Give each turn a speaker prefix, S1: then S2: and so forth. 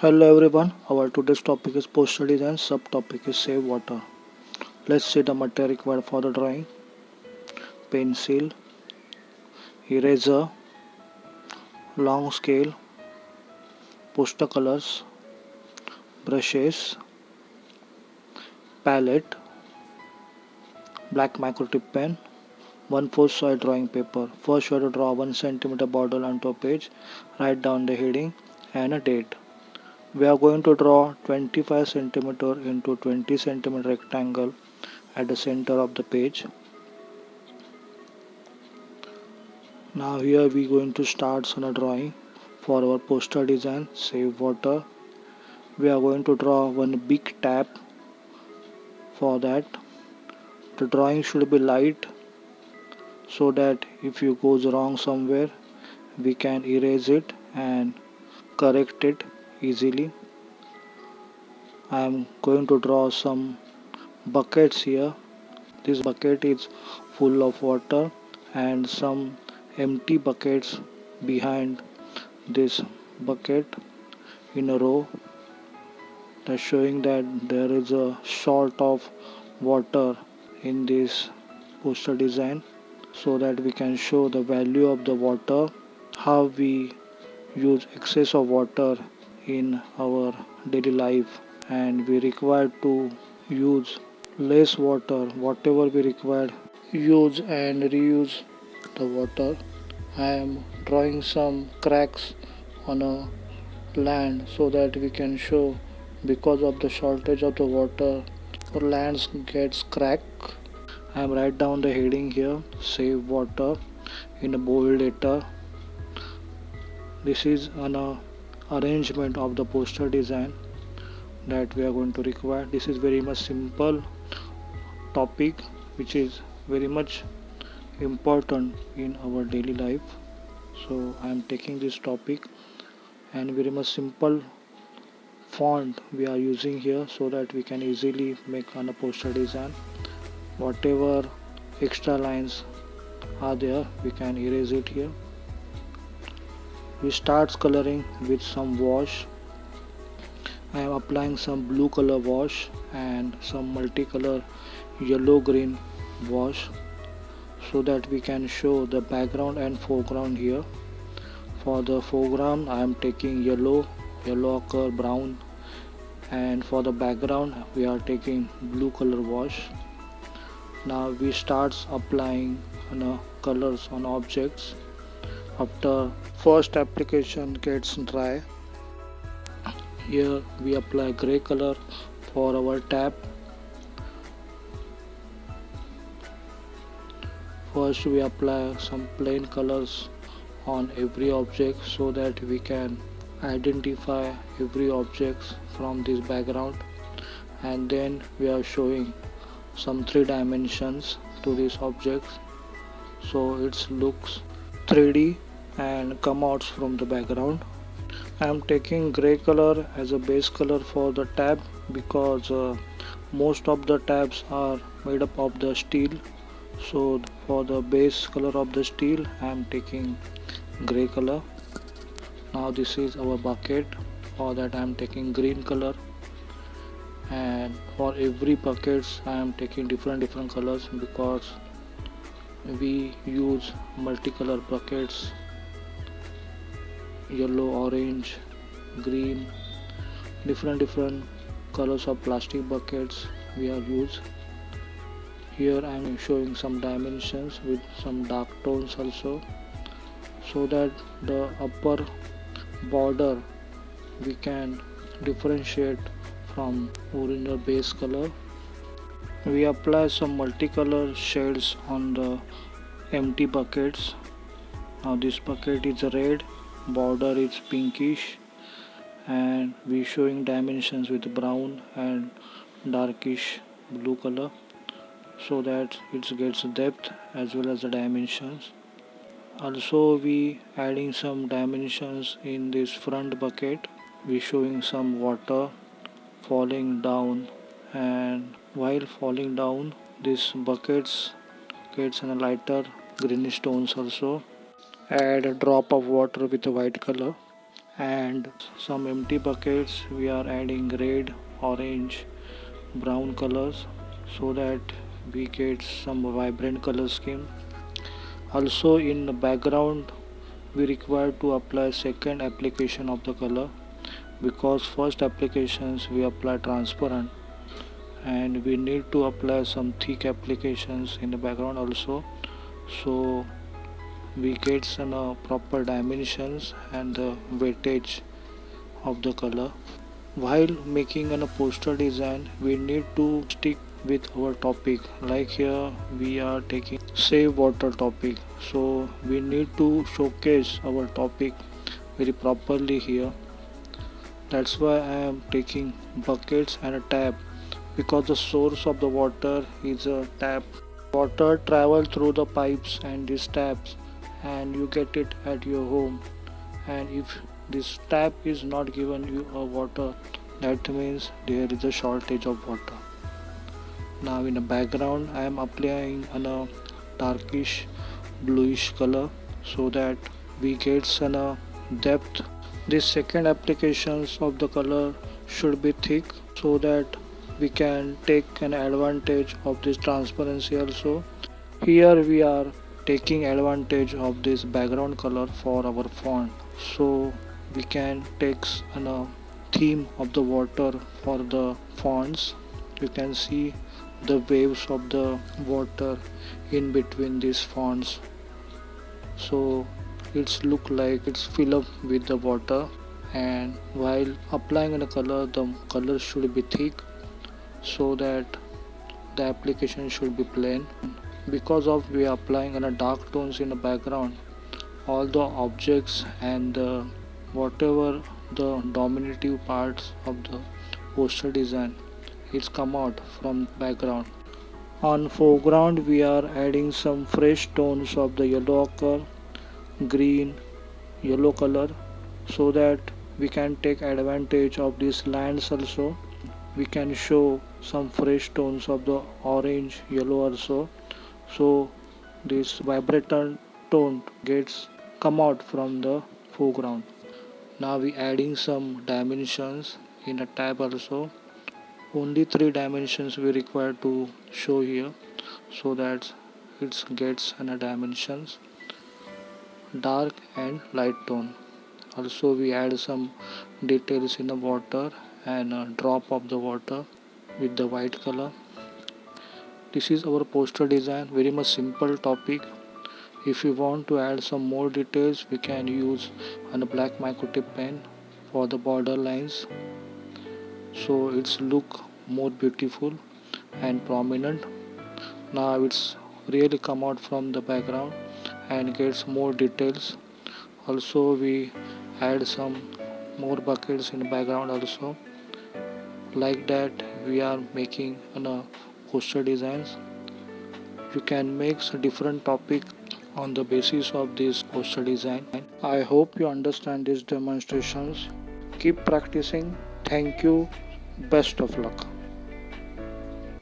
S1: Hello everyone, our today's topic is poster design, subtopic is save water. Let's see the material required for the drawing. Pencil, eraser, long scale, poster colors, brushes, palette, black micro tip pen, 1/4 size drawing paper. First you have to draw 1 centimeter border onto a page, write down the heading and a date. We are going to draw 25 centimeter into 20 centimeter rectangle at the center of the page. Now here we going to start on a drawing for our poster design save water. We are going to draw one big tap. For that the drawing should be light so that if you goes wrong somewhere we can erase it and correct it easily. I am going to draw some buckets here. This bucket is full of water and some empty buckets behind this bucket in a row. That's showing that there is a short of water in this poster design, so that we can show the value of the water, how we use excess of water in our daily life, and we require to use less water whatever we require use and reuse the water. I am drawing some cracks on a land so that we can show because of the shortage of the water our lands gets cracked. I am write down the heading here save water in a bold letter. This is an arrangement of the poster design that we are going to require. This is very much simple topic which is very much important in our daily life. So I am taking this topic and very much simple font we are using here so that we can easily make on a poster design. Whatever extra lines are there we can erase it here. We start coloring with some wash. I am applying some blue color wash and some multicolor yellow green wash so that we can show the background and foreground here. For the foreground I am taking yellow occur brown, and for the background we are taking blue color wash. Now we start applying colors on objects. After first application gets dry, here we apply gray color for our tab. First we apply some plain colors on every object so that we can identify every object from this background, and then we are showing some 3 dimensions to these objects so it looks 3D and come out from the background. I am taking gray color as a base color for the tab because most of the tabs are made up of the steel, so for the base color of the steel I am taking gray color. Now this is our bucket. For that I am taking green color, and for every buckets I am taking different colors because we use multicolor buckets, yellow, orange, green, different colors of plastic buckets we are used. Here I am showing some dimensions with some dark tones also so that the upper border we can differentiate from original base color. We apply some multicolor shades on the empty buckets. Now this bucket is red, border is pinkish, and we showing dimensions with brown and darkish blue color so that it gets depth as well as the dimensions. Also we adding some dimensions in this front bucket. We showing some water falling down, and while falling down this buckets gets in a lighter greenish tones also. Add a drop of water with a white color and some empty buckets we are adding red, orange, brown colors so that we get some vibrant color scheme. Also in the background we require to apply second application of the color, because first applications we apply transparent and we need to apply some thick applications in the background also, so we get some proper dimensions and the weightage of the color. While making a poster design we need to stick with our topic, like here we are taking save water topic, so we need to showcase our topic very properly here. That's why I am taking buckets and a tap, because the source of the water is a tap. Water travel through the pipes and these taps and you get it at your home, and if this tap is not given you a water, that means there is a shortage of water. Now in the background I am applying a darkish bluish color so that we get some depth. This second applications of the color should be thick so that we can take an advantage of this transparency also. Here we are taking advantage of this background color for our font, so we can take a theme of the water for the fonts. You can see the waves of the water in between these fonts, so it's look like it's fill up with the water. And while applying the color should be thick so that the application should be plain. Because of we are applying dark tones in the background, all the objects and whatever the dominative parts of the poster design is come out from background. On foreground we are adding some fresh tones of the yellow ochre, green, yellow color, so that we can take advantage of these lands also. We can show some fresh tones of the orange, yellow also, so this vibrant tone gets come out from the foreground. Now we adding some dimensions in a tab also. Only three dimensions we require to show here, so that it gets an dimensions dark and light tone. Also we add some details in the water and a drop of the water with the white color. This is our poster design, very much simple topic. If you want to add some more details we can use a black microtip pen for the border lines, so it's look more beautiful and prominent. Now it's really come out from the background and gets more details. Also we add some more buckets in the background also. Like that we are making poster designs. You can make a different topic on the basis of this poster design. I hope you understand these demonstrations. Keep practicing. Thank you. Best of luck.